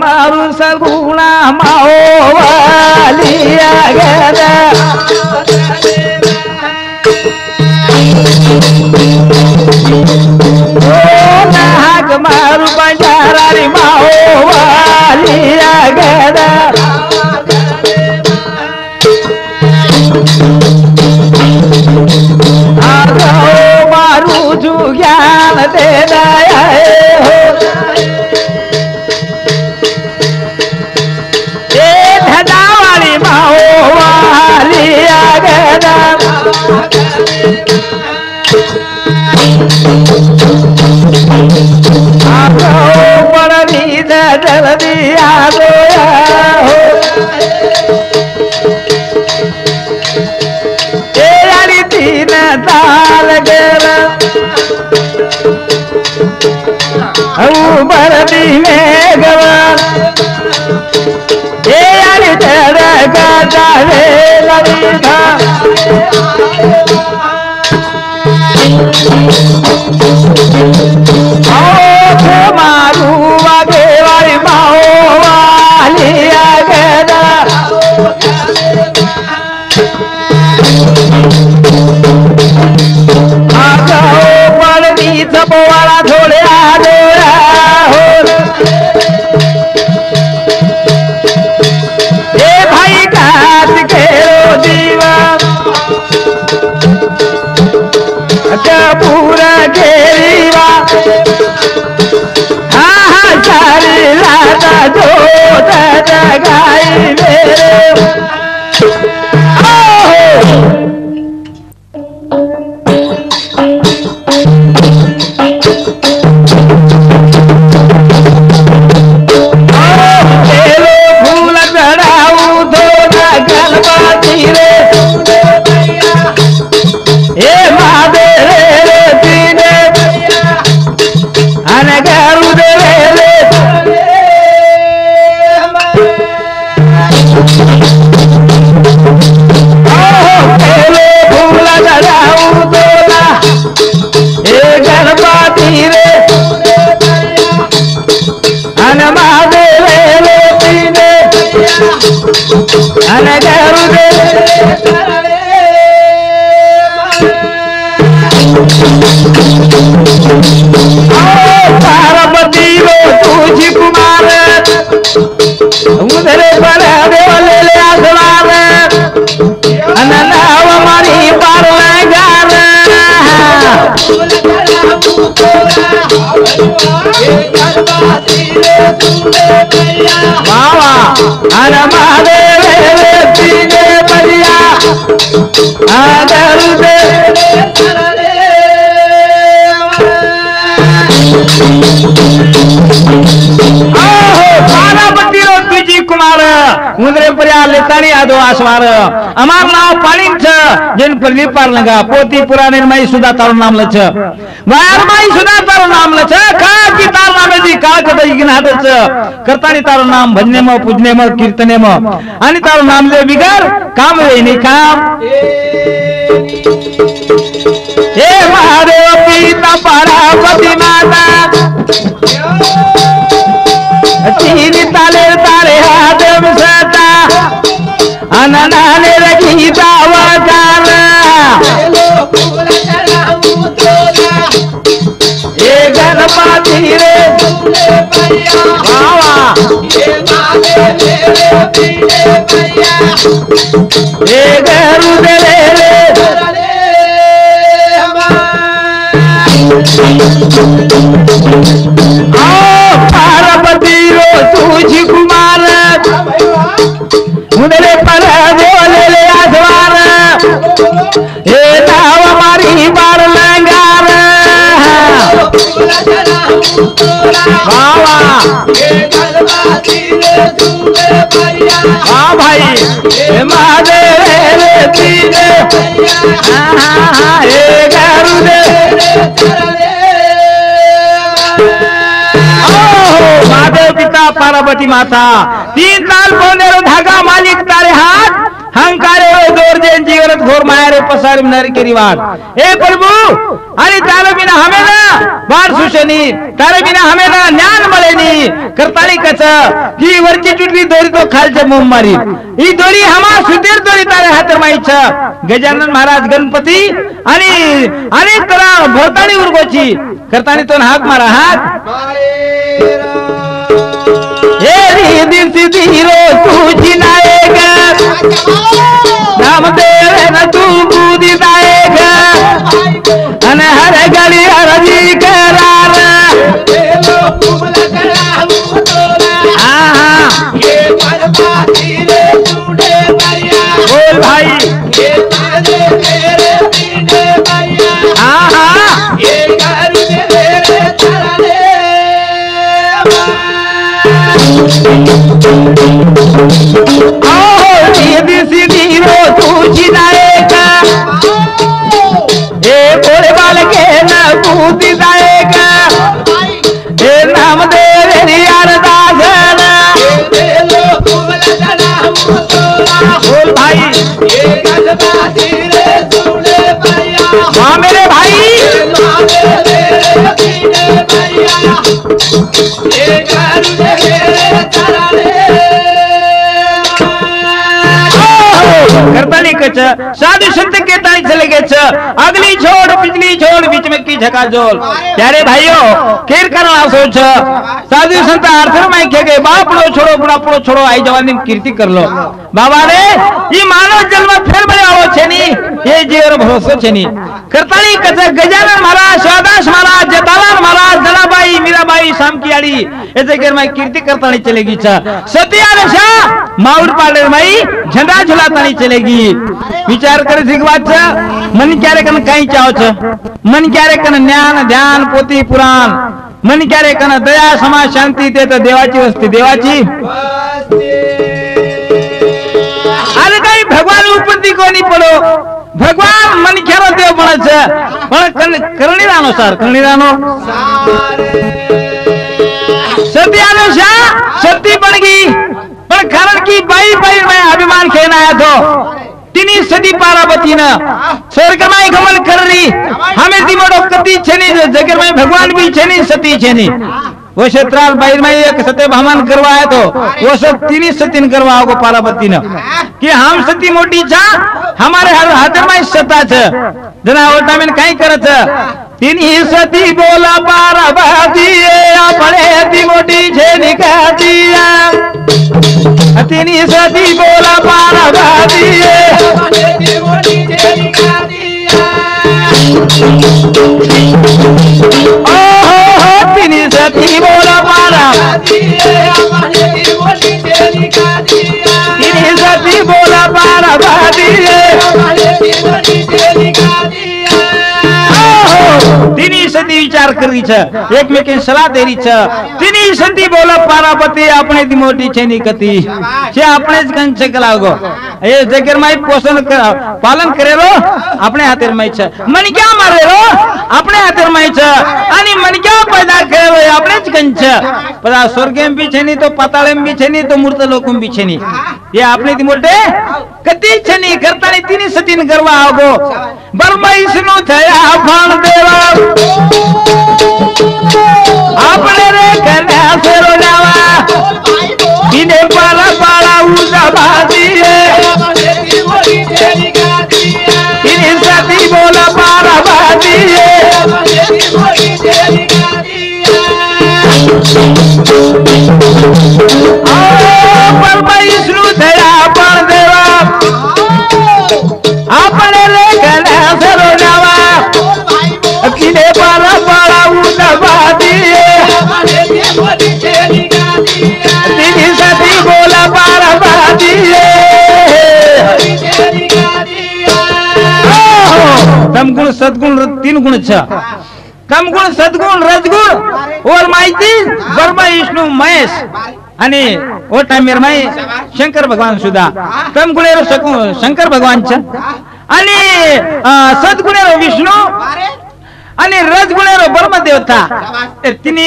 मारू सगुणा माओवालिया गदा ओ नाग मारू बंजारारी माओवालिया गदा मारू जू ज्ञान दे दया हो ए धजावाली माओवाली गदा पड़ी जल्दी आ गया हो तीन ताल गेरा बरदी में गवा ए यानी तेरा गाता है ललिता ओ मारू वागे वाली माओ वाली गदा वाला थोड़े आ हो ए भाई काट के दीवा पूरा घेरीवा हाँ सारी लाता जो जगाई मेरे पार्वती रो तुझी कुमार उधरे पर देवले ले आसवार अननाव मारी पार गार बाबा अन महादेव तीने बलिया आदर दे पार्वती रो तुझी कुमार उधरे पर्या लेतानी आदो आसवार अमार नाव पाणी छ जिन पर पार लगा पोती पुराने माई सुधा तारो नाम लछ वायर माई सुधा तारो नाम लछ का की तार नाम जी का कदई गिनात छ करतानी तारो नाम भजने में पूजने में कीर्तने में आणि तारो नाम ले बिगर काम रे नहीं काम हे महादेव पिता पार्वती माता तीन ताले तारे हाथ में सता अननाने रखी दावतान ये गणपति रे बाबा ये गरुड़ रे पार्वती रो तुझी कुमार मुदरे पर देवले ले आसवार हे नाव मारी बार लंगार बाबा हाँ भाई हे महादेव रे तीने हे गरुड़ महादेव पिता पार्वती माता तीन ताल पौने धागा मालिक तारे हाथ हंकारे दोर जैन जीवरत घोर माया पसार नर के रिवाज हे प्रभु आणि तार बिना हमें बार सुशनी तार बिना हमें ज्ञान मळेनी करताली कच की वरची चुटली दोरी तो खालचे मुंह मारी ही दोरी हमा सुधीर दोरी तारे हात माईच गजानन महाराज गणपती आणि अनेक तरह भरतानी उर्गोची करतानी तो हाक मारा हाक हे दिन सिद्धी रो तुझी नायका नाम तेरे न तू बुद्धि नायका अने हर गली हरजी करार बोल भाई सीधी रो तुझी नायका हे भोले बाल के न बूती नायका हे नाम दे रे अरदासन बोल भाई हाँ मेरे भाई करताली कच साधु संत के ताई चले गए अगली छोड़ पिछली छोड़ बीच में की झका जोल प्यारे भाइयों केर करना सोच साधु संत आर्थर में के गए बाप लो छोड़ो बुढ़ापो छोड़ो आई जवानी में कीर्ति कर लो बाबा रे ये मानव जन्म फिर बड़े आओ छेनी ये जीवर भरोसा छेनी करताली कच गजानन महाराज स्वादास महाराज जतालाल महाराज जलाबाई मीराबाई शामकियाड़ी ऐसे कर मैं कीर्ति करतानी चलेगी सत्या नशा माउर पाले माई झंडा झुलातानी चलेगी विचार करे सिगवाच मन क्यारे कन काही चाहो मन क्यारे कन ज्ञान ध्यान पोती पुराण मन क्यारे कन दया समाज शांती ते तो देवाची वस्ती देवाची अरे काही भगवान उपंती कोणी पडो भगवान मन क्यारो देव बनाच पण करणी रानो सर करणी रानो सत्यानुषा सत्य बन गई पर कारण की बाई बाई मैं अभिमान खेलना आया तो तिनी सदी पार्वती न स्वर्ग में गमन कर ली हमें दिमोड़ो कति छेनी जगह में भगवान भी छेनी सती छेनी वो क्षेत्राल बाहर में एक सत्य भगवान करवाया तो वो सब तिनी सतीन करवाओ को पार्वती न कि हम सती मोटी छा हमारे हर हाथ में सत्ता छ जना ओटा में कहीं करत तिनी सती बोला पार्वती अपने ती मोटी छेनी कह दिया तिनी सती बोला पार्वती तिनी सती बोला पार्वती तिनी सती बोला पार्वती तिनी सती विचार करी एकमेकी सलाह देरी तिनी सती बोला पार्वती अपने दी मोटी छेनी कती छे अपने ज कंच कलागो ए जगर माई पोषण पालन करेलो अपने हाथेर माई छ मन क्या मारेलो अपने हाथेर माई छ आणि मन क्या पैदा करेलो अपने ज कंच पदा स्वर्गेम भी छेनी तो पाताळेम भी छेनी तो मूर्त लोकम भी छेनी ये अपने दी मोटे कती छेनी करतानी तिनी सतीन करवा आवगो बरमाईसनु थया फण देवा अपने रे कन्या से रोजावा इने पाला पाला उजा बाजी इने सती बोला पारा बाजी परमाईसनु थया फण देवा अपने रे कन्या से रोजावा किने पाला पाला उजा बाजी तिनी सती बोला पार्वती कम गुण सद्गुण तीन गुण छ कम गुण सद्गुण रजगुण और माहिती ब्रह्मा विष्णु महेश आणि ओ टाइमेर माई शंकर भगवान सुद्धा कम गुणेरो शंकर भगवान छ आणि सद्गुणेरो विष्णु आणि रजगुणेरो ब्रह्म देवता तिनी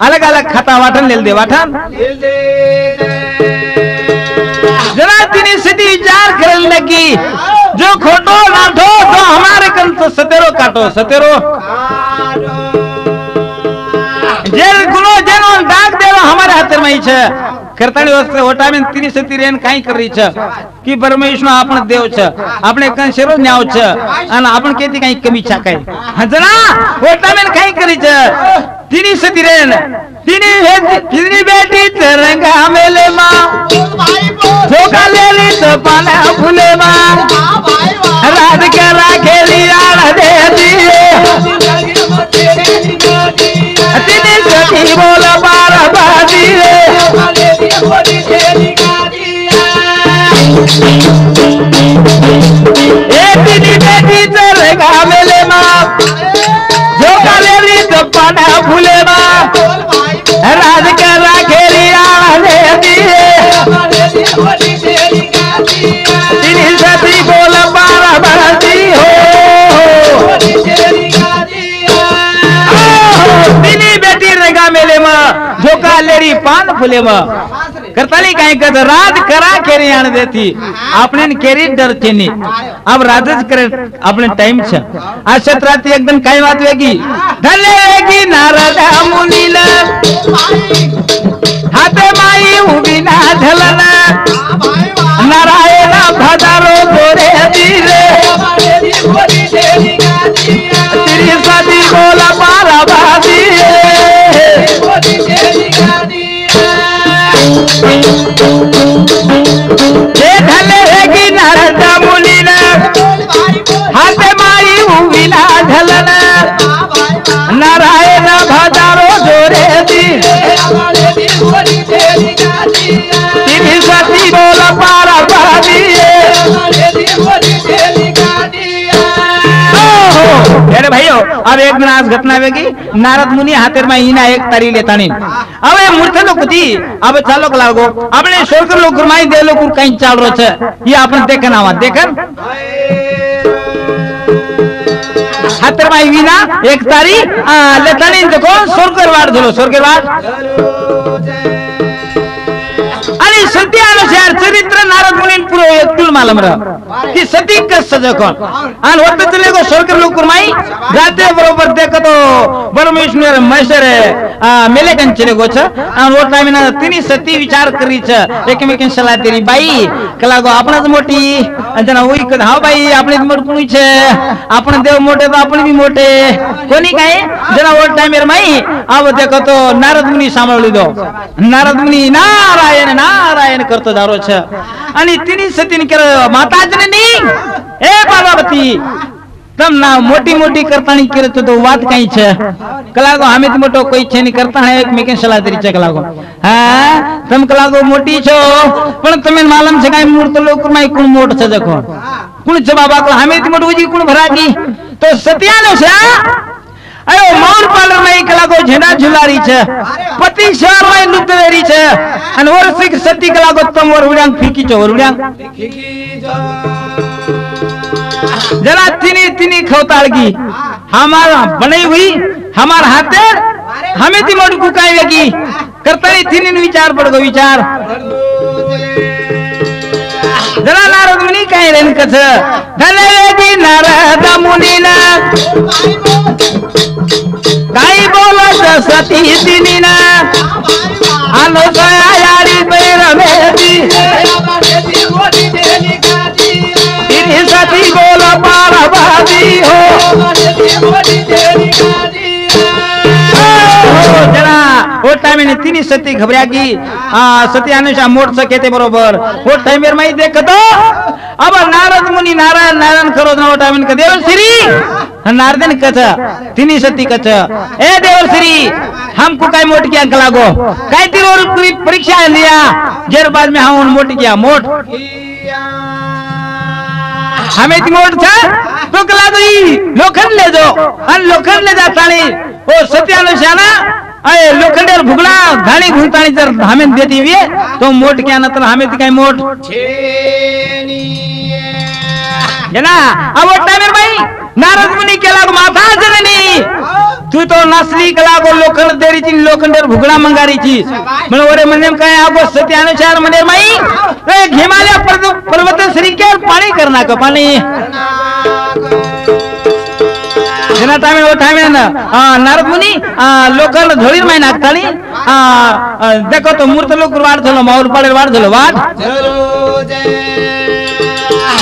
अलग अलग खाता वाटन लेल दे वाटन जना तिनी सती विचार करल की जो खोटो नाठो तो हमारे कंत सतेरो काटो सतेरो जेल गुनो जेनो डाक देवा हमारे हाथ में छे करतानी वस्त्र ओटामेन तिनी सती रेन काई करी छे की परमेश्वर आपण देव छे આપણે કઈ શેરો ન્યાવ છે અને आपण કેતી કઈ કમી છે કઈ હજના ઓટામેન કાઈ કરી છે तिनी सती रेन तिनी बेटी तरंगा मेले मां धोखा ले ली तो पाना फूले मां रात के राखेली आड़ दे दिए तिनी सती बोल बार बाजी ए तिनी बेटी तरंगा मेले मां धोखा ले ली तो पाना फूले मां राज के राखेली आड़ दे दिए तिनी सती बोल बार बाजी हो तिनी बेटी रेगा मेले में धोखा लेरी पान फूले में करताली काय कद रात करा केरी आण देती आपने केरी डर थी नी अब रातच करे आपने टाइम छे आ क्षेत्राती एकदम काय बात वेगी धले वेगी नारद मुनीला हाथे माई उभी ना ढलना नारायण भदारो गोरे धीरे तेरी सती बोला पारा बाजी धले वेगी नारद मुनीला हाथे माई उभी ना ढलना नारायण भदारो जोरे दी तिनी सती बोला पारा बाजी अरे भाइयों अब एक दिन आज घटना वेगी नारद मुनि हाथेर में ईना एक तारी लेतानी अब ये मूर्ति लोग कुती अब चालो लागो अपने स्वर्ग लोग गुरमाई दे लोग कहीं चाल रो छे ये अपन देखन आवा देखन हाथेर में ईना एक तारी लेतानी देखो स्वर्गवाड़ धलो स्वर्गवाड़ आणि सत्यानुसार चरित्र नारद मुनीन पुरो एकटुल मालूम रहा कि सती कस सजा कोण आणि होत चले गो स्वर्ग लोक कुरमाई जाते बरोबर देखतो परमेश्वर महेश्वर मेले कन चले गो छ आणि वो टाइम ना तिनी सती विचार करी छ एकमेकन सलाह तेरी बाई कला गो आपणच मोठी जना ओई कद हा बाई आपणे मोठ कोणी छे आपण देव मोठे तो आपण भी मोठे कोणी काय जना वो टाइम रे माई आव देखतो नारद मुनी सांभाळली दो नारद मुनी नारायण नारायण करतो दारो छ आणि तिनी सतीन कर माता जननी ए पार्वती तम ना मोटी मोटी करतानी करत तो वात काई छ कलागो हमें मोटो कोई छे नहीं करता है एक मेके सलाह तरी छ कलागो हां तम कलागो मोटी छो पण तमे मालूम छ काई मूर्त लोक माई कोण मोट छ देखो कोण छ बाबा को हमें मोटो उजी कोण भरागी तो सतियानो छ अयो मौन पार्लर में कलागो झंडा झुलारी छ पति शहर में लुतवेरी छ अन और सिक सती कलागो तम और उड़ांग फीकी छ और उड़ांग जरा तिनी तिनी खौताड़गी हमारा बनी हुई हमार हाथे हमें ती मोड़ कुकाई लगी करतनी तिनी विचार पड़ गो विचार जरा नारद मुनि कहीं रेन कथ धले वेगी नारद मुनि ना काई बोला सती तिनी ना आलो सया यारी पैर मेदी तिनी सती बोला पारा बाजी हो जरा वो टाइम ने तिनी सती घबरागी सती अनुषा मोट सके ते बरोबर वो टाइम में माई देखतो अब नारद मुनि नारायण नारायण करो ना वो टाइम के देव श्री नारदन कच तिनी सती कच ए देव श्री हमको काय मोट किया लागो काय ती और परीक्षा लिया जेर बाद में हम मोट किया मोट हमें ती मोट था तो कला दो लोखंड ले दो अन लोखंड ले जाता नहीं ओ सत्यानुषा ना अरे लोखंडेर भुगला धाणी घुंताणी जर हमें देती हुई तो मोट क्या नतर हमें ती काय मोट है ना अब वो टाइम भाई नारद मुनि के लाग माता जननी तू तो नसली कला गो लोखंड देरीची लोखंडेर भुगडा मंगारीची म्हणून ओरे म्हणजे काय आगो सत्य अनुसार म्हणजे माई हिमालय पर्वत श्रीकेर पाणी करना का पाणी जेना टाइम वो टाइम ना नारद मुनी लोखंड धोळीर माई नाखतानी देखो तो मूर्त लोक वाढ झालो माऊल पाडेर वाढ झालो वाढ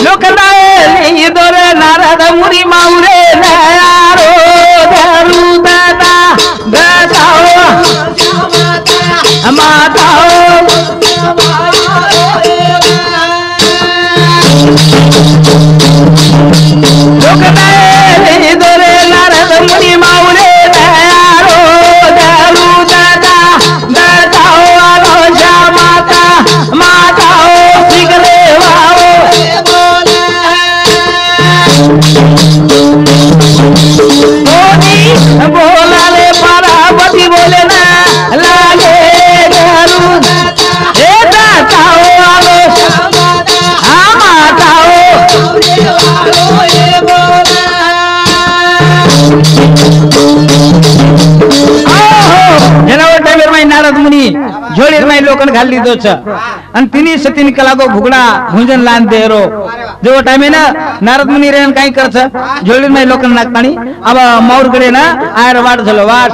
लोखंडाळे दोरे नारद मुनी माऊरे नयारो धरू दादा गताओ माताओ लोखंडाळे दोरे नारद मुनी माऊरे नयारो धरू दादा गताओ आलोशा माता माताओ शिगरे बोला रे पार्वती बोले ना लागे घरू हे दाताओ आलो माताओ नारद मुनी झोळीर माई लोकन घालली दोच आणि तिनी सतीन कलागो भुगडा भुंजन लान देरो जो टाइम ना नारद मुनी रेन काय करछ झोळीर माई लोकन नागतानी अब माऊर कडे ना आयर वाट झालो वाट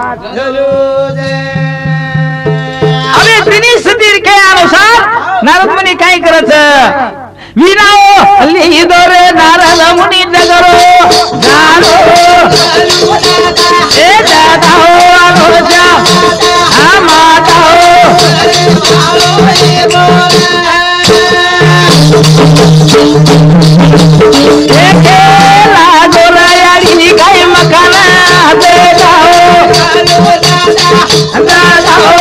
अबे तिनी सतीर के अनुसार नारद मुनी काय करछ विनाओ लीदोरे नारद मुनी जगरो गालो ए दादाओ आलोचा माताओ एके लागोरा यारी काय मकाना दे जाओ दादाओ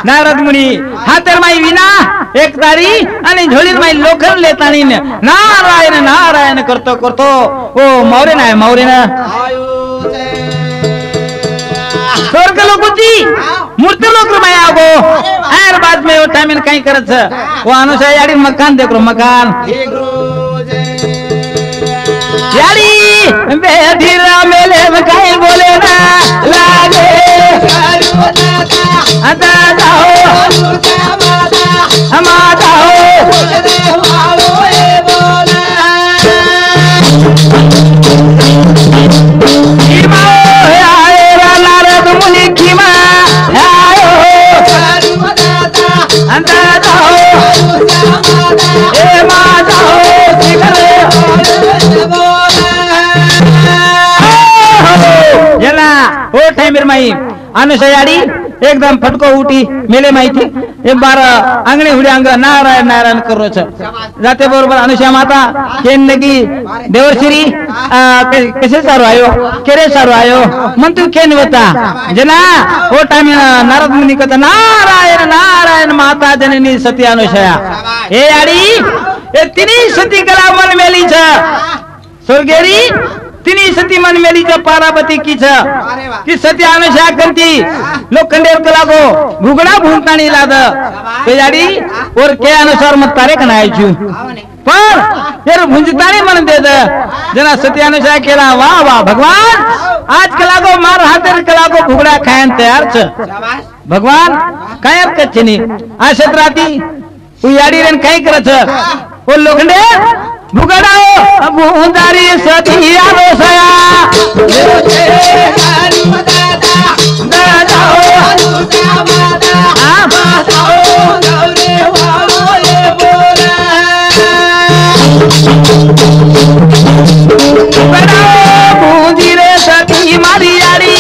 नारद मुनी हातर माई विना एक तारी आणि झोळीर माई लोखंड लेतानी नारायण नारायण करतो करतो ओ मौरे ना स्वर्ग लोकोची मूर्त लोक माई आगो आयर बाद में वो टाइम काही करत वो अनुसार याडी मकान देखो मकान याडी बेधीरा मेले काही बोले ना लागे आता जाओ माता हो नारद मुनि खिमा आयो आता जाओ ए माता हो जला ओ टाइम माई अनुसयाडी एकदम फटको उठी मेले माहिती एक बार अंगणे हुडी अंग नारायण नारायण करो जाते बरोबर अनुषा माता केन लगी देवश्री कसे सारो आयो केरे सारो आयो मन तू केन होता जना वो टाइम नारद मुनि कहता नारायण नारायण माता जननी सती अनुषया हे आडी ए तिनी सती कला मन मेली छ स्वर्गेरी तिनी सती मन मेली छ पार्वती की छ की सती अनुषया कंती लोखंडेर कलागो भुगडा भूंतानी लाद ते जाडी और के अनुसार मत तारे कनायचू पर यार भुंजतानी मन दे दे जना सती अनुषया केला वाह वाह भगवान आज कलागो मार हातेर कलागो भुगडा खायन तयार छ भगवान काय कचनी आशत राती तू याडी रेन काय करत ओ लोखंडे भुगडाओ भुंजारी सती आलोसया भुंजीरे सती मारी याडी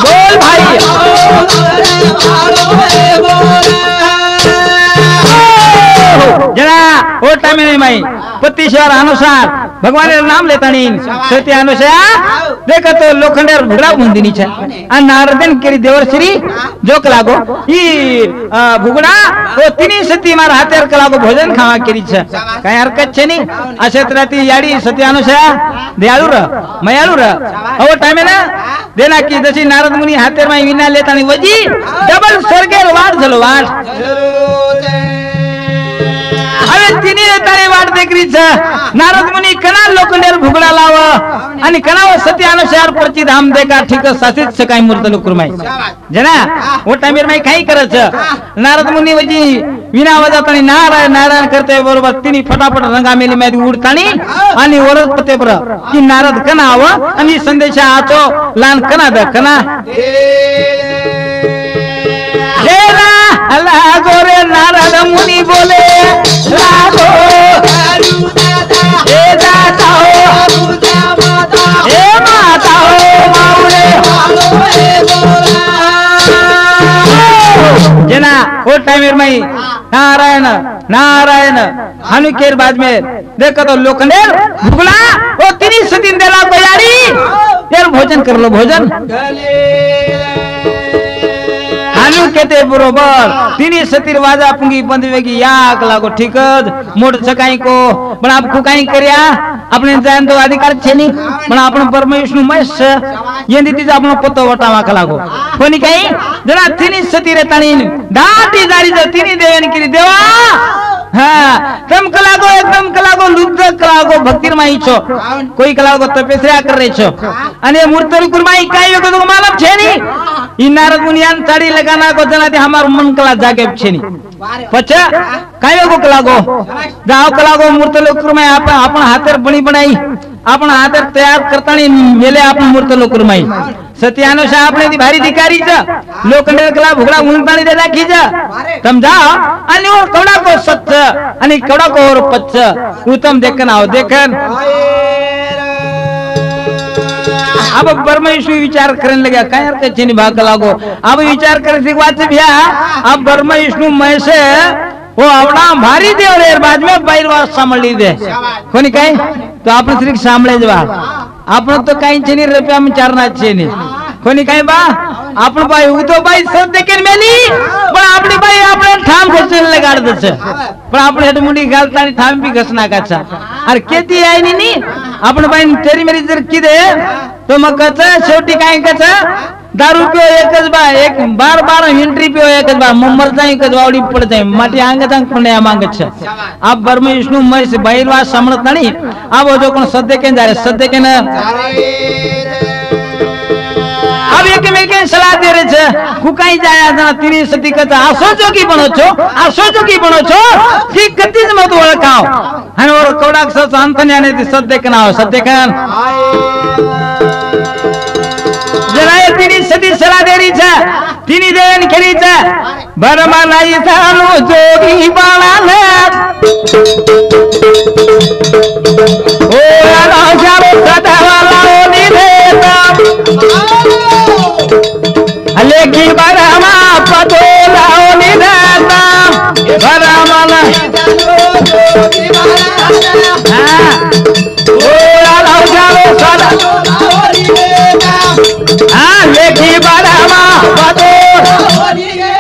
बोल भाई जना वो टाइम नहीं माई पतीश्वर अनुसार भगवान नाम लेता नहीं सती अनुसार देखो तो लोखंडेर भुगड़ा बुंदिनी छे आ नारदन केरी देवर्षी जोक लागो ई भुगड़ा ओ तिनी सती मार हातेर कलागो भोजन खावा केरी छे काई हरकत छे नी आ क्षेत्राती याडी सती अनुसार दयाळु र मयाळु र ओ टाइमे ना देना की जशी नारद मुनी हातेर में विना लेता नहीं वजी डबल स्वर्गेर वाट झलो वाट अरे तिनी तारे वाट देखरी छ नारद मुनी कना लोखंडेर भुगड़ा लाव आणि कना सती अनुसार परची धाम देखा ठीक सासित सकाई मूर्त लोकुरमाई जना ओ टाइमेर में काही करत छ नारद मुनी वजी विना वजातानी नारायण नारायण करते बरोबर तिनी फटाफट रंगा मेली मध्ये उडतानी आणि ओरत पते बर की नारद कना आव आणि संदेशा आचो लान कना द कना हेरा अल्लाह गोरे नारद मुनि बोले लागो हे दाता हो हे माता हो मावळे जना वो टाइमेर में नारायण नारायण हनुकेर बाद में देखो तो लोखंडेर भुगला वो तिनी सतीन देला तैयारी यार भोजन कर लो भोजन हानु केते बरोबर तिनी सतीर वाजा पुंगी बंद वेगी याक लागो ठीकज मोड सकाई को पण आपको काई कर्या આપણે જાન તો અધિકાર છે ની પણ આપણો પરમેશ્વરનું મહેશ છે યંદી તીજ આપણો પતો વટાવા કલાગો કોની કઈ જરા તીની સતી રે તાણી દાટી જારી જ તીની દેવની કરી દેવા હા તમ કલાગો એકદમ કલાગો લુદ્ધ કલાગો ભક્તિર માં છો કોઈ કલાગો તપસ્યા કર રહી છો અને મૂર્તરી કુરમાઈ કાઈ વગર તો માલમ છે ની ઈ નારદ મુનિયાન સાડી લગાના को जनाते हमार मन कला जागे छे नी पछा कायो को कलागो जाओ कलागो मूर्त लोकुर में आपण हातेर बणी बनाई आपण हातेर तैयार करतानी मेले आपण मूर्त लोकुर में सत्यानो शा आपने दी भारी धिकारी छ लोखंडेर कला भुगड़ा उंतानी दे राखी छ तम जाओ आणि और कवडा को सच्च आणि कवडा को और पच्च उत्तम देखन आओ देखन अब परमेश्वर विचार करने लगा काय हरकत छे नी भाग लागो अब विचार करे से वाच भ्या अब परमेश्वर में से वो आवडा भारी देवरेर बाद में बैरवास सांभळी दे कोणी काय तो आपण श्री सांभळे जवा आपण तो काही छे नी रुपया में चारना छे नी कोणी काय बा आपण बाई उतो बाई सब देखेन मेली पण आपली बाई आपण ठाम घोषण लगाड दछ पण आपण हेड मुंडी घालतानी ठाम भी घसना काचा अरे केती आहे नी आपण बाई तेरी मेरी जर किदे तो मग कच शेवटी काय कच दारू पियो एकच बा एक बार बार एंट्री पियो एकच बा मम्मर जाई एकच वावडी पड जाई माटी आंग जांग पुण्या मांगत छ आप बर्म विष्णु महेश बैरवा समरत नाही अब जो कोण सद्य केन जारे सद्य केन अब एक में के सलाह दे रे छ कुकाई जाया जना तिनी सती कच आसो जोगी बनो छो की कतीज मत ओळखाव आणि और कवडाक संतन्याने ती सद्य केन आव सद्य केन जराय तिनी सती सलाह दे री छ तिनी देन खेरी छ बरमा नाही थानो जोगी बाळाले ओ राजारो सदावाला ओनी देता अले की बरमा पतोला ओनी देता बरमा नाही जोगी बाळाले हां ओ राजारो सदावाला ओनी देता हां लेखी बरमा पतोला ओनी देता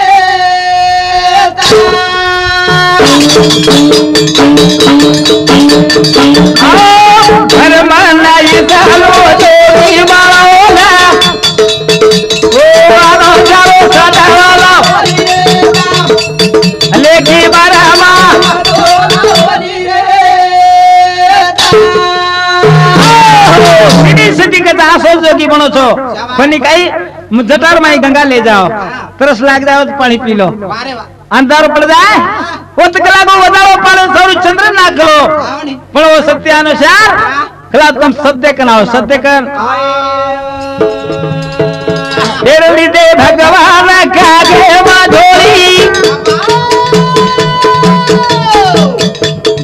बरमा नाही थानो जोगी बाळाले लेखी बरमा सिटी का आसो जोगी बनो छो कोनी काई जटार माई गंगा ले जाओ तरस लाग जाओ तो पानी पी लो अंधारो पड़ जाए वो तो कला को बताओ पालो सौर चंद्र ना करो पण वो सत्य अनुसार कला तुम सत्य कनाओ सत्य कर तेरे दे भगवान कागे माधोरी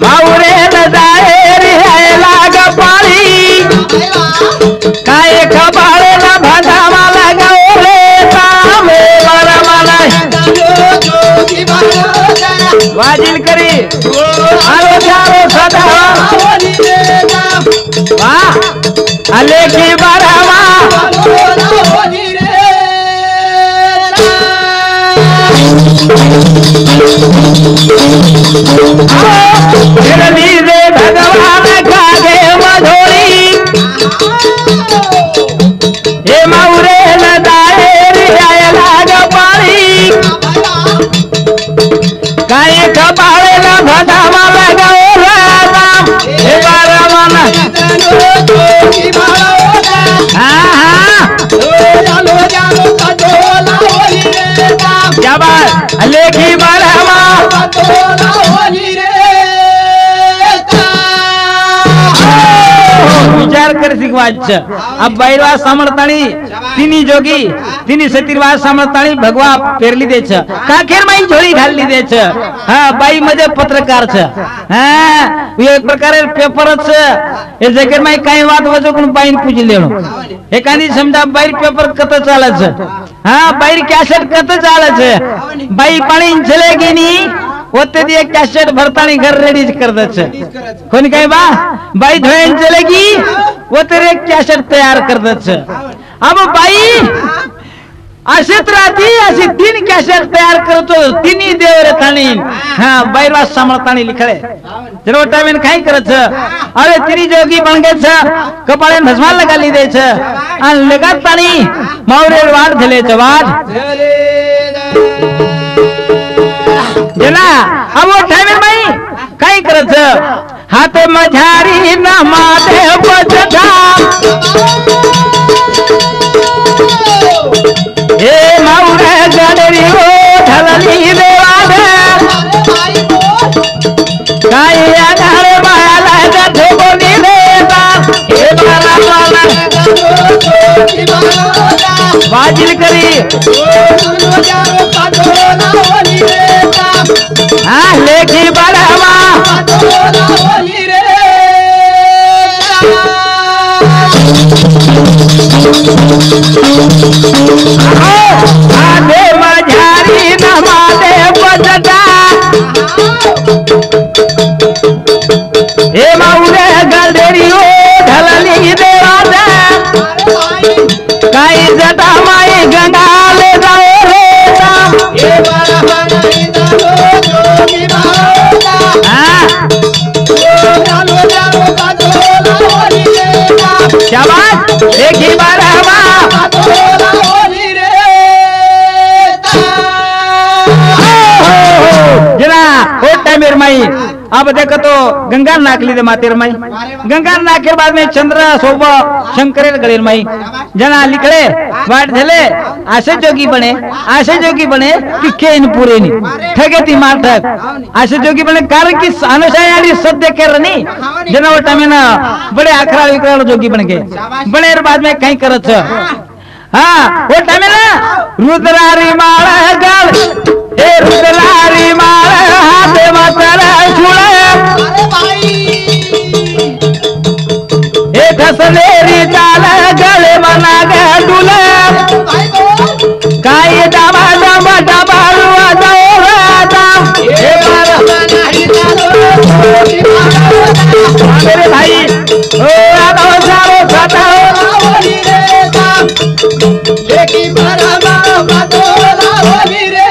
माउरे न जाए रे लाग पाली काय खबर न भजावा लगाओ रे सामे बरमला वाजिल करी आलो चारो सदा लेखी बारावा रे भगवान खागे मधोरी हे मौरे लदाए रे लाग पानी काय कपाळेला भटावा लगाओ राम हे बारावन क्या बात लेखी बारावा विचार कर शिकवाच अब बैरवा समर्थाणी तिनी जोगी तिनी सतीरवाद समर्थाणी भगवा पेरली देच काखेर माई झोळी घालली देच हा बाई मध्ये पत्रकार छ हा एक प्रकारे पेपरच हे जगेर माई काही वाद वजो कोण बाईन पूजी लेणो एखादी समजा बाई पेपर कत चालच हा बाई कॅसेट कत चालच बाई पाणी चलेगी नी होते दिए कैसेट भरतानी घर रेडी कर दच कोणी काय बा बाई धोयन चलेगी वो तेरे कैसेट तयार कर दच अब बाई अशीच राहती अशी तीन कैसेट तयार करतो तिन्ही देवर थाणी हाँ बाईरवा सांभाळतानी लिखले जर टाइम काय करच अरे तिनी जोगी बन गेछ कपाळे भस्माल लगाली देछ आणि लगात ताणी मावरे वाट झलेच वाट जना अब वो टाइम बाई काय करच हात मझारी न माते बचता हे मावरे गडरी हो ढलली देवादे काय आधार मायाला जठे बोली देता हे बाला बाला बाजिल करी हाँ लेखी बारावा आधे मझारी नमादे बजता हे माऊरे गलदेरी हो ढलली देवादा काही जटा माई गंगा ले जाओ रे राम हे क्या बात देखी बारहवा जना होता मेरे माई अब देखो तो गंगा नाकली दे मातेर माई गंगा नाके बाद में चंद्र शोभ शंकरेर गळेर माई जना लिखले वाट झाले असे जोगी बने की केन पुरेनी ठगेती माठक असे जोगी बने कारण की अनुसायाली सत्य करनी जना वो टाइम बड़े अखरा विकराल जोगी बन गए बड़े बाद में कहीं करत हाँ वो टाइम रुद्रारी माळ गल हे रुद्रारी माळ हाते मातर छुळे हे ठसलेरी चाल गळे मना गडुले काय दामा दामा दाबारुआ जाओ हे मेरे भाई ओ आदो सारो सता लेकी बराबा बदोला होली रे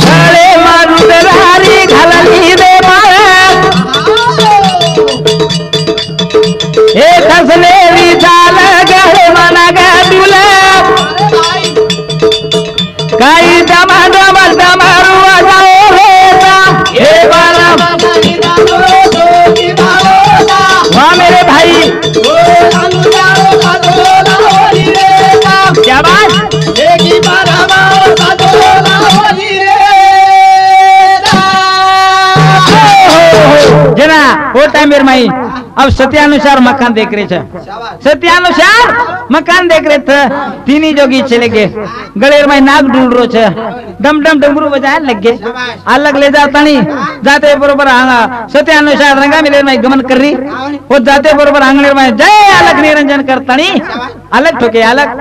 गळे मारुदरारी घालली दे माळा हे खसलेली चाल गळे मना गडुले काही दमा दमा दमारुआ जाओ रे हे बारा वाह मेरे भाई क्या बात जना वो टाइम मेरे माई अब सत्यानुसार मकान देख रहे थे सत्यानुसार मकान देख रहे थे तीन जोगी चले गए गलेर में नाग ढूंढ रो छे डम डम डमरू बजाए लग गए अलग ले जाता नहीं जाते बरोबर सत्यानुसार रंगा मिले में गमन कर रही वो जाते बरोबर आंगणे में जय अलग निरंजन करता नहीं अलग ठोके अलग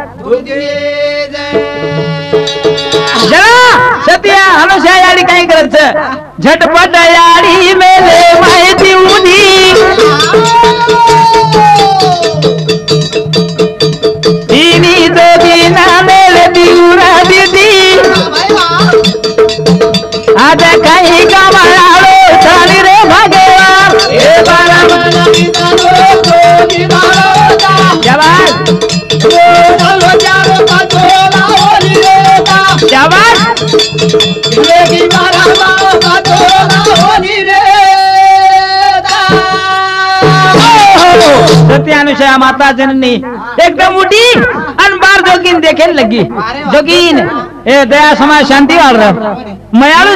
जरा सत्या अनुसार यारी काही करत झटपट याड़ी मेले माहिती उदी तिनी जोगी ना मेले दिवरा दीदी आज काही कमालो चाली रे भगवान ए सत्यानुषया माता जननी एकदम उठी अन बार जोगिन देखे लगी जोगिन ए दया समाज शांति वाल मयालू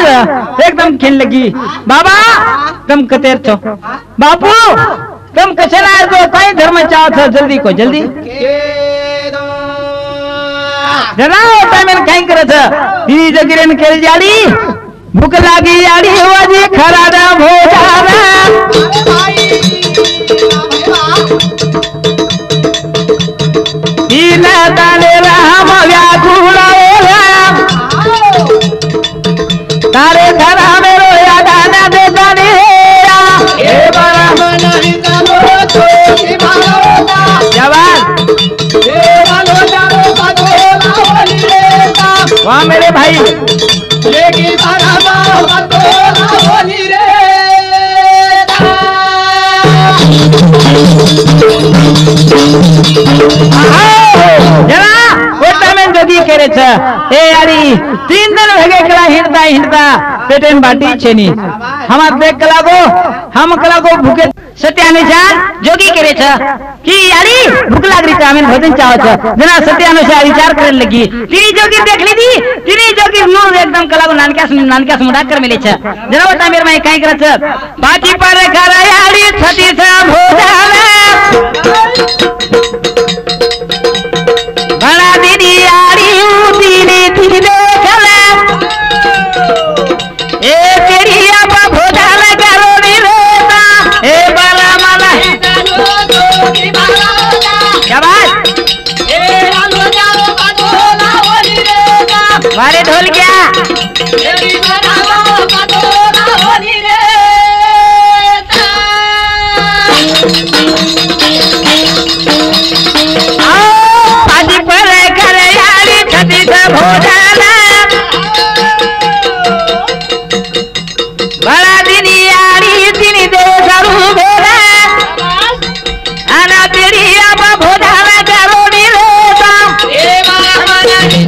एकदम खेल लगी बाबा तुम कतेर छो बापू तुम कचरा है तो कई धर्म चाहो था जल्दी को जल्दी जरा टाइम कहीं करे था दी जगिरन केरी जाड़ी भूख लागी याड़ी वाजी खराडा भोजारा ईना ताले राम व्याकुला राम तारे धरा मेरो यादाना दे ताने ए बारा नहीं तनो तो की मारोदा जवान ए वालो जानो बदोला होली रे वाह मेरे भाई लेकी बारा बदोला होली रे जरा कोटा में जोगी करे छ ए यारी 3 दिन भगे कला हिंडता हिंडता पेटेन बाटी छेनी हम देख कला को भूखे सत्यानुसार जोगी करे छ कि यारी भूख लाग रही था हमें भोजन चाहो छ जना सत्यानुसार विचार करने लगी तिनी जोगी देख ली थी तिनी जोगी नो एकदम कला को नानका समुदा कर मिले छ जना बता मेरे में काई करत छ बाटी पर घर यारी छती छ भोजाला बड़ा दीदी यारी दीदी दीदी देखला ए तेरी अब भोजाला करोड़ी रेता ए बाला माला क्या बात ए आलो जाओ बदोला होली रेता मारे ढोल क्या तेरी बड़ा बदोला होली रेता भोजाला बड़ा दिन यारी दिन दे जरूर भेला आना तेरी अब भोजाला करोड़ी रेता ए मामा नहीं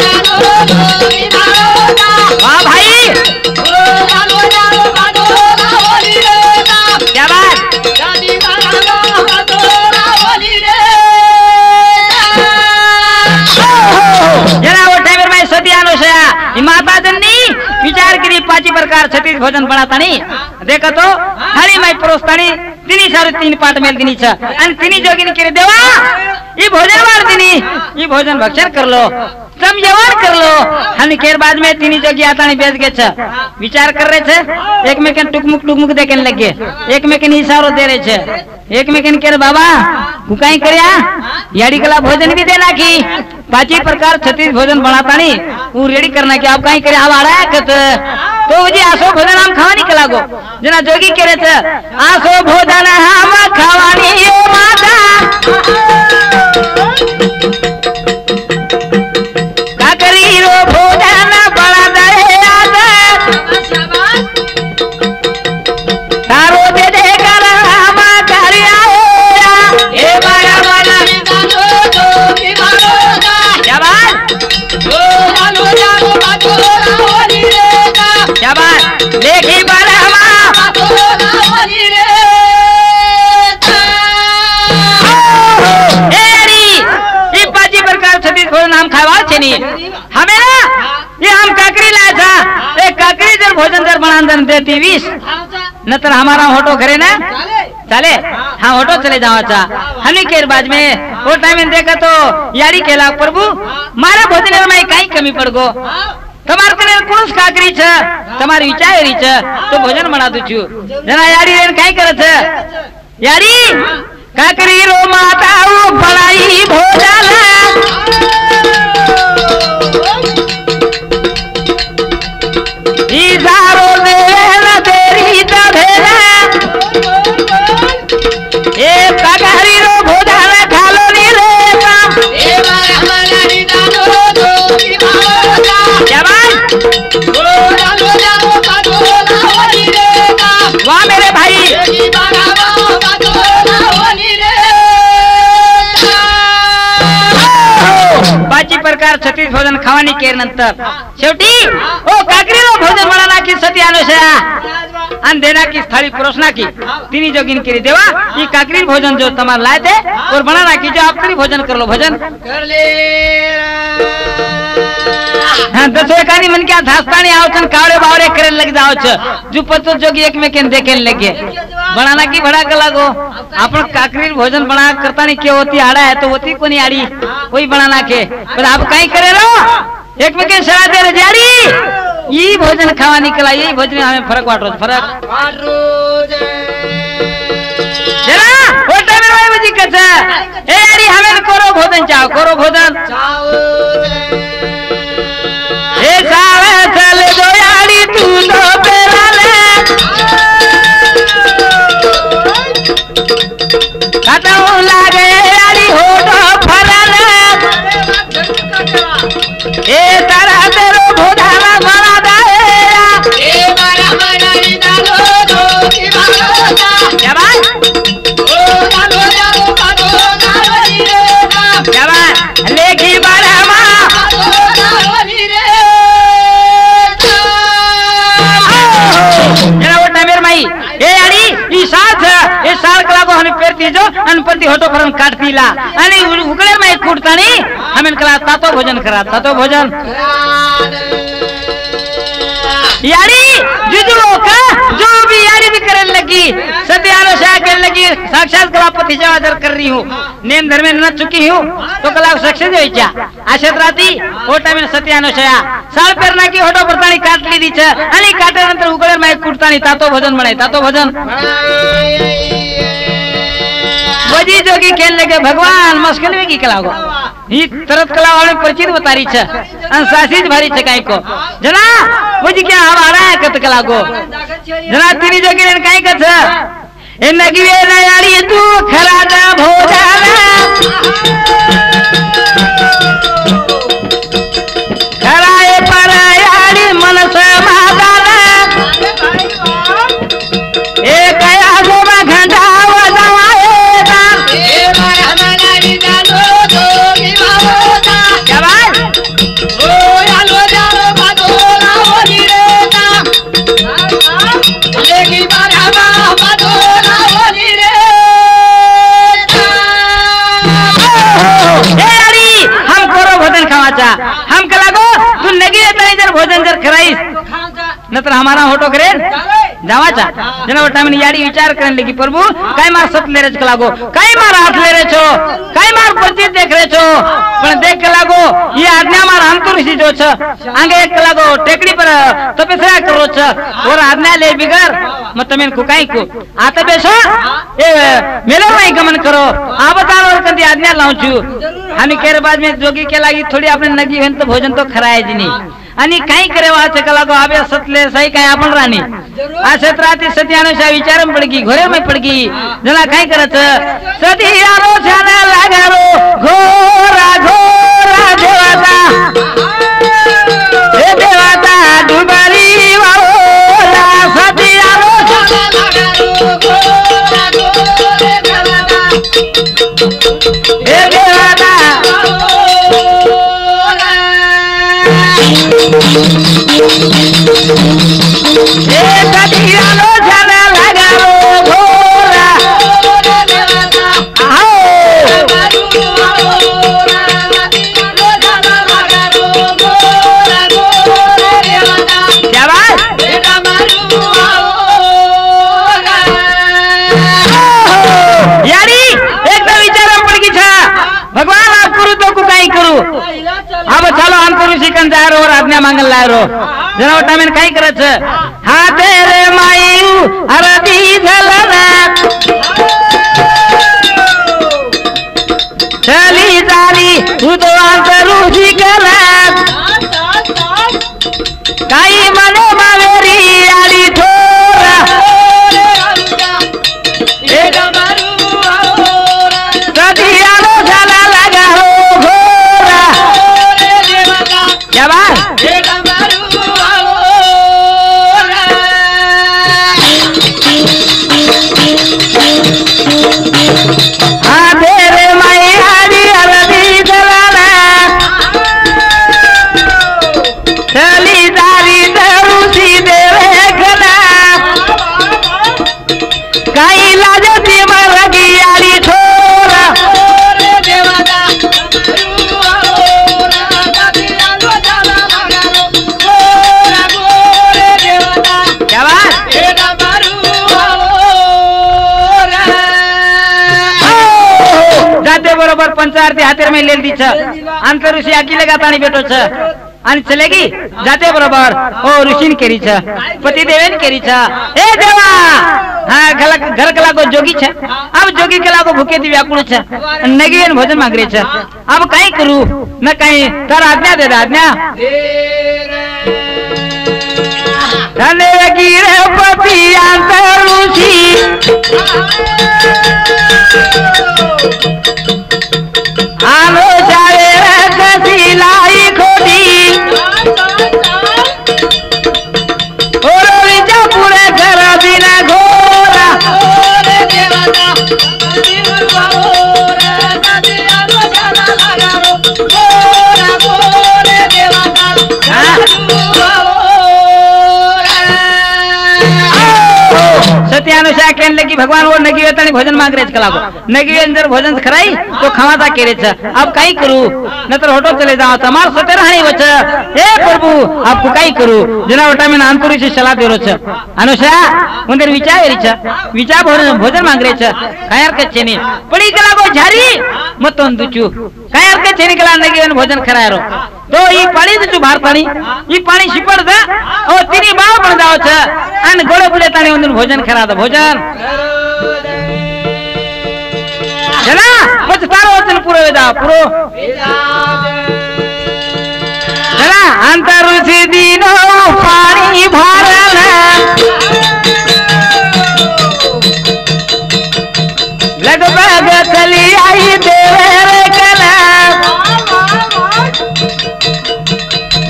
वाह भाई ओ जानो जानो बदोला होली रेता क्या बात दादी बदोला होली जरा वो टाइम में सत्यानुषया माता जननी विचार करी 5 प्रकार 36 भोजन बनाता नहीं देखो तो हरी माई परोसतानी तिनी सारे 3 पाट मेल दिनी छ आणि तिनी जोगिनी केरे देवा ये भोजन वार दिनी ये भोजन भक्षण कर लो सम जवान कर लो हनी केर बाद में तिनी जोगी आतानी बेच गे छ विचार कर रहे छे एक में के टुकमुक देखने लगे एक में के इशारो दे रहे छे एक में के केर बाबा हुकाई करया याड़ी कला भोजन भी देना की 5 प्रकार 36 भोजन बनाता नहीं वो रेडी करना की आप कहीं करे आप आ रहा है कत तो जी आसो भोजन हम खावानी कला गो जना जोगी करे छ आसो भोजन हम खावानी ए माता का करी रो भोजन बड़ा दे आदा तारो दे दे कर हम करिया ए बड़ा बड़ा की मारो क्या बात ओ जानो जानो बदोला होली रेता क्या बात देखी बरहमा बदोला होली रेता एरी ये 5 प्रकार 36 भोजन हम खावा छनी हमें ना ये हम काकरी लाया था एक काकरी जर भोजन जर बनांदन देती 20 नतर हमारा होटो करे ना चले हाँ ऑटो चले जाओ चा हमने केर बाद में वो टाइम में देखा तो यारी केला प्रभु मारा भोजन में कहीं कमी पड़ गो તમાર કને કોસ કાકરી છે તમારી વિચારી છે તો ભોજન બનાતું છું જરા યારી રેન કાઈ કરે છે યારી કાકરી રો માતાઓ ભળાઈ ભોજાલા ઈ સારો દેલા प्रकार 36 भोजन खावानी केल्यानंतर शेवटी ओ काकरीला भोजन म्हणाला की सती अनुसया आणि देना की थाळी परोसना की तिनी जोगिन केली देवा ही काकरी भोजन जो तुम्हारा लाए थे और बनाना की जो आप करी भोजन कर लो भोजन कर ले हाँ दसो एकानी मन क्या धास्तानी आवचन कावड़े बावड़े करे लग जाओच जो पतो जोगी एक में केन देखेन लगे बनाना की बड़ा कला गो अपन काकरी भोजन बना करता नहीं क्या होती आड़ा है तो होती कोनी आड़ी वही बनाना के पर आप कहीं करे लो एक में केन सलाह दे जारी ये भोजन खावा निकला यही भोजन हमें फर्क वाट रोज जरा वो टाइम में भाई मुझे कच्चा ए यारी हमें करो भोजन चाहो करो भोजन ए सावे चले दो यारी तू तो पेरा ले काटाऊ लागे यारी हो तो फरा ले ए तारा तेरो भोजाना बना दाएया ए मारा मनारी दालो दो की बालोता जवान ओ दालो दालो कानो दावरी रे जवान लेखी बारा मा दावरी रे जरा वो टाइमर माई ए यारी ई साल कला को हने पेरती जो अनपति होटो फरन काटतीला आणि उकळे माई कुटतानी हमें कला तातो भोजन करा तातो भोजन यारी जुजुओ का जो भी यारी भी करने लगी सत्य आलोचना करने लगी साक्षात कलापति से आदर कर रही हूँ नेम धर्म में न चुकी हूँ तो कला सक्सेस हो क्या आशेत राती ओटा में सत्य आलोचना साल पेरना की होटो परतानी काट ली दी छ आणि काटे नंतर उकळे माई कुटतानी तातो भोजन बनाई तातो भोजन वजी जोगी खेल लगे भगवान मुश्किल में की कला गो ही तरत कला वाले परिचित बतारी छ अन सासीज भारी छ काई को जना वजी क्या हमारा है कत कला गो जना तिनी जोगी ने काई कथ ए नगीवे ना यारी तू खराजा भोजाना खराए पर यारी मन से मादाना ए कया गो मा घंटा हम कला को तू नगी जर भोजन जर कराईस नंतर हमारा होटो करे जावाचा जना वो टाइम यारी विचार करने लगी प्रभु काय मार सत ले रे कला को काय मार हाथ ले रे छो काय मार परिचित देख रे छो पण देख कला को ये आज्ञा मार अंतुरसी जो छ आगे एक कला को टेकड़ी पर तपस्या करो छ और आज्ञा ले बिगर म तमेन को काय को आता बेसो ए मेलो नहीं गमन करो आ बताओ और कंदी आज्ञा लाऊं छु हामी केरे बाद में जोगी के लागी थोड़ी आपने नगी हेन तो भोजन तो खराय जिनी आणि काही करे वाचे कला को आबे सतले सही काय आपण राणी आ सत्राती सत्यानुषा विचारम पडगी घोरे में पडगी जना काय करत सती आलो छाना लगारो घोरा घोरा देवता हे देवता दुबारी वाला सती आलो छाना लगारो घोरा घोरा देवता हे देवता ए सतिया लो जाना लगारो घोरा आओ यारी एकदम विचार पड़गी था भगवान आप करू तो को काही करू अब चलो अंतरू शिकन जा रो और आज्ञा मांगल ला रो जना टाइम काही करत हा तेरे मायू अरदी झलना चली जाली तू तो अंतरू शिकला काही मनो मावेरी आली थोरा एक मारू सदी आलो झाला लगा हो घोरा क्या बात एक मारू हाँ तेरे माई हरी हरदी जलाना पंचारती हातेर में लेल दी छ अंतर ऋषि अकेले गातानी बेटो छ आणि चलेगी जाते बरोबर ओ ऋषिन केरी छ पति देवेन केरी छ ए देवा हाँ घर कला को जोगी छ अब जोगी कला को भूखे दी व्याकुल छ नगीन भोजन मांग रहे छ अब कहीं करू न कहीं तर आज्ञा दे आज्ञा धने गिरे पति अंतर ऋषि आलो जाए कसी लाई खोटी और विचा पूरे घर बिना घोरा सत्यानुसार कहने लगी भगवान वो नगी वेतनी भोजन मांग रहे कला को नगी अंदर भोजन खराई तो खावाता केरे छ अब काई करू न तो होटो चले जाओ तमार सते रहणी वच हे प्रभु अब काई करू जना वटा में अंतरी से सलाह देरो छ अनुषा उंदर विचार वेरी छ विचार भोजन मांग रहे छ कायर के चेनी पड़ी कला को झारी मतों दुचू कायर के चेनी कला नगी वन भोजन खरायरो तो ई पाणी दुचू भार पाणी ई पाणी शिपड़ दा ओ तिनी बाव पण दाव छ अन गोळे बुले ताणी उंदर भोजन खरा दा भोजन चला बस तारो वचन पूरो वेदा पूरो चला अंतर ऋषि दीनो पाणी भारला लगभग चली आई देवर कला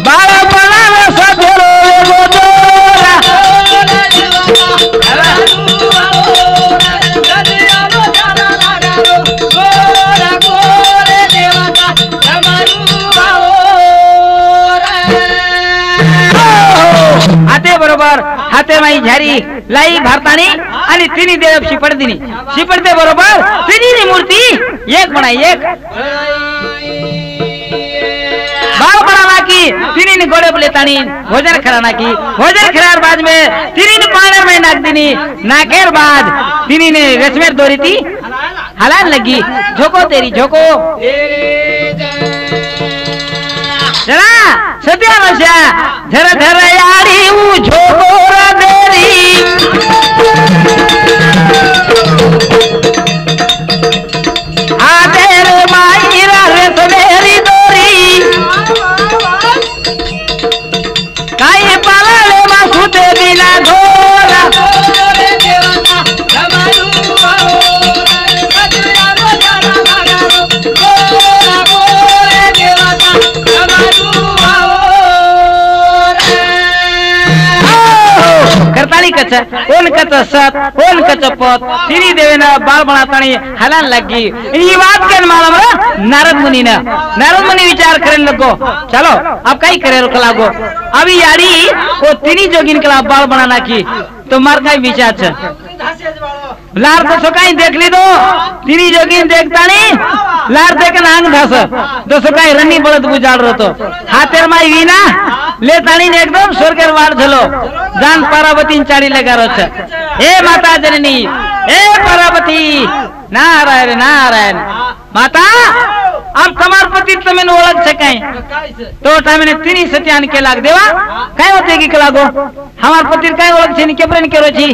बाल बना सधरो गोदोरा हाते बरोबर हाते माई झारी लाई भारतानी आणि तिनी देव शिपडते बरोबर तिनी मूर्ती एक बना एक बाव बनाना की तिनी गोड़े बोले तानी भोजन खराना की भोजन खरार बाद में तिनी पानी में नाक दिनी नाकेर बाद तिनी ने रेशमेर दोरी थी हलान लगी झोको तेरी झोको चला सत्यानुषा धर धर यारी ऊ झोको देरी आदेर माईरा रेशमेरी दोरी काई पालाले मासुते बिना घोरा करताली कच ओन कच सत ओन कच पत तिनी देवेन बाल बनातानी हलान लगी ई बात के मालूम है नारद मुनि विचार करने लगो चलो अब कई करे रो कला गो अभी यारी वो तिनी जोगिन कला बाल बनाना की तो मार का विचार छ लार तो सोकाई देख ली दो तिनी जोगिन देखता नहीं लार देख नांग धस तो सोकाई रनी बळद बुजाड़ रो तो हातेर माई वीना ले ताणी ने एकदम स्वर्गेर वार झलो जान पार्वती चाड़ी लगा रो छ हे माता जननी हे पार्वती नारायण नारायण माता अब तमार पति तमेन ओळख छ काय तो टाइम तिनी सत्यान के लाग देवा काय होते की कलागो हमार पति काय ओळख छ नि केप्रेन केरो छी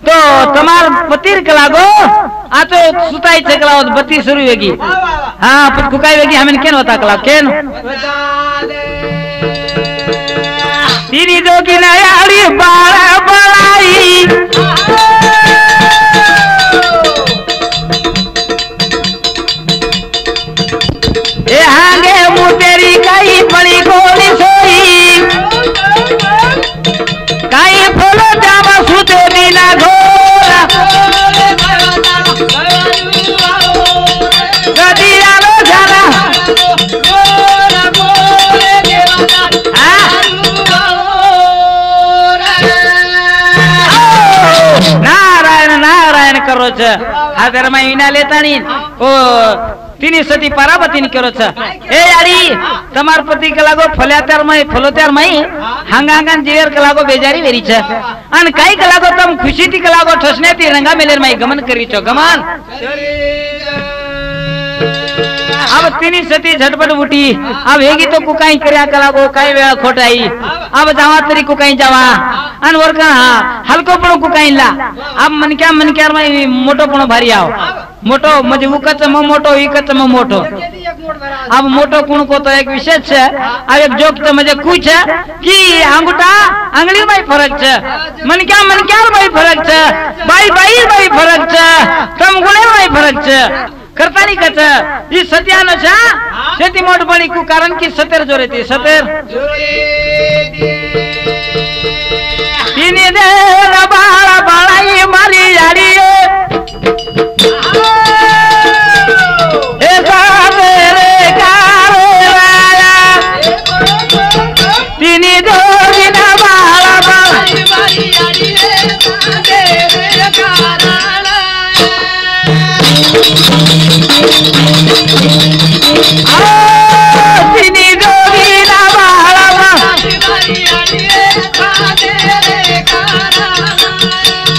तो तमार पतिर के लागो आ तो सुताई छ कला बत्ती शुरू होगी हां पुत कुकाई होगी हमें केन होता कला केन तिनी जोगी नयाड़ी बाड़ा बड़ाई ए हांगे मुतेरी काई बड़ी गोली सोई काई फलो जामा सुते बिना घोरा गदी आलो जाना नारायण नारायण करो छ हादर महीना लेतानी ओ तिनी सती पार्वती करो छ ए यारी तमार पति के लागो फलोत्यार मई हांगांगान जीवर के लागो बेजारी वेरी छ अन काई के लागो तम खुशी ती के लागो ठसने ती रंगा मेलेर मई गमन करी छो गमन अब तिनी सती झटपट उठी अब हेगी तो कुकाई कर्या कलागो काई वेळा खोटाई अब जावा तरी कुकाई जावा अन वर का हलको पण कुकाई ला अब मनक्यार में मोटो पण भारी आओ मोटो म्हणजे उकच म मोटो इकच म मोटो अब मोटो कुण को तो एक विशेष है अब एक जोक तो म्हणजे कुछ है कि अंगूठा अंगली में फरक छे मनक्यार में फरक छे बाई फरक छे तम गुणे में फरक छे करता नहीं कच ई सत्यानो छा सेती मोट बड़ी को कारण की सतेर जोरे थी सतेर तिनी दे बाळा बाळाई मारी याडी ए सारे रे कारे राया तिनी दोगी ना बाळा बाळाई मारी याडी सारे रे कारा तिनी जोगी ना बाळा बाळाई मारी याडी सारे रे कारा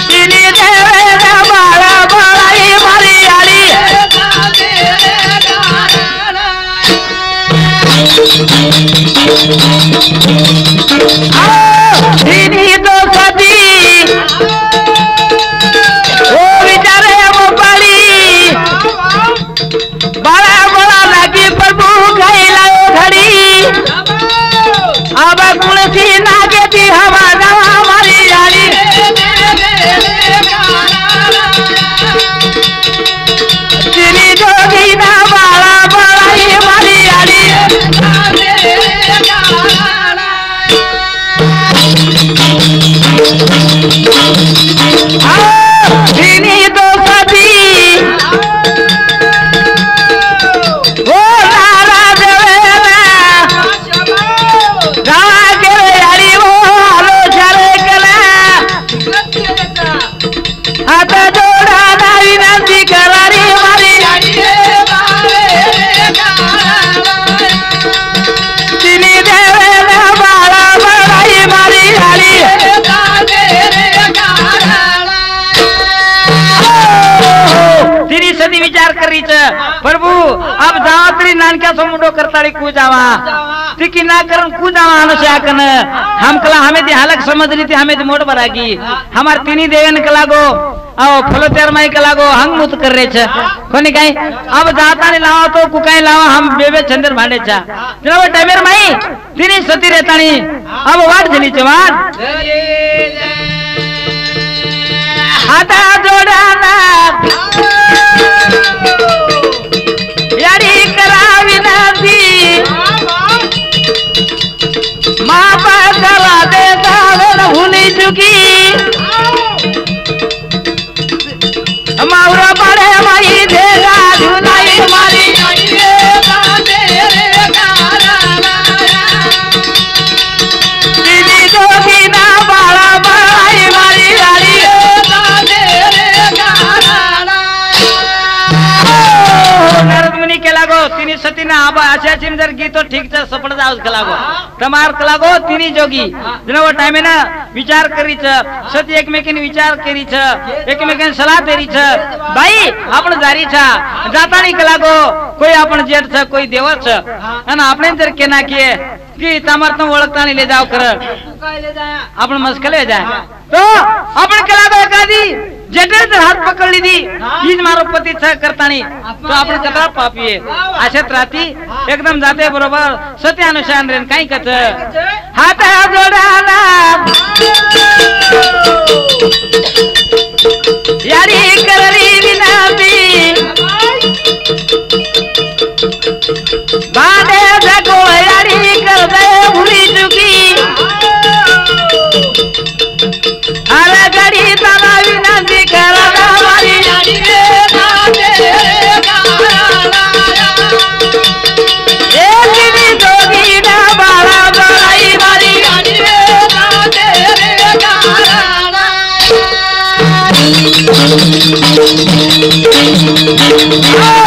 तिनी देवे ना बाळा बाळाई मारी याडी सारे रे कारा तिनी तो सती ओ विचारे वो बड़ी बड़ा बड़ा लगी प्रभु खैला घड़ी अब कुणसी नागे थी हमारा हमारी यारी तिनी जोगी ना बाला बड़ाई हमारी यारी तिनी तो सती ओ नारा देवे गावा के यारी वो आलो चले कला आता जोड़ा ना विनती करारी हमारी तिनी देवे ना बाला बड़ाई मारी यारी तिनी सदी विचार करी छ प्रभु अब जावा तरी नानक्या समुडो करताळी कू जावा तिकी ना करून कू जावा अनुसे आकन हम कला हमें ती हालक समझली थी हमें ती मोट बरागी हमार तिनी देवन कला गो आओ फलोत्यार माई कला गो हंग मुत कर रे छ कोनी काई अब जाता ने लावा तो कुकाई लावा हम बेबे चंदर भांडे छ जनाब टाइमर माई तिनी सती रेताणी अब वाट जली छ वाट आता जोडाना यारी करावी नदी मापा करा दे दावन भूली चुकी मावरा पड़े माई देगा धुलाई मारी तिनी जोगी ना बाला बड़ाई मारी यारी नारद मुनि के लागो तिनी सती ना आबा आशा चिमजर गीतो ठीक छ सफल जाउस के लागो तमार के लागो तिनी जोगी जनो टाइम ना विचार करी छ सती एकमेकिन विचार करी छ एकमेकिन सलाह देरी छ भाई आपण जारी छ जातानी के लागो कोई आपण जेठ छ कोई देवर छ અને આપણે જર કેના કે कि तमार तो ओळखता नहीं ले जाओ कर ले जाया आपण मस्कल ले जाए तो आपण कला गो एकादी जेटर जर हात पकड़ लीधी हीज मारो पती छ करतानी तो आपण कतरा पापी आहे आशेत राती एकदम जाते बरोबर सत्य अनुशान रेन काही कच हात जोडाना यारी करली विनती बाडे जगो यारी कर दे भूली चुकी अरे गड़ी तना विनती करना मारी यारी ना दे गाना ए तिनी जोगी ना बाला बड़ाई मारी यारी ना दे गाना Oh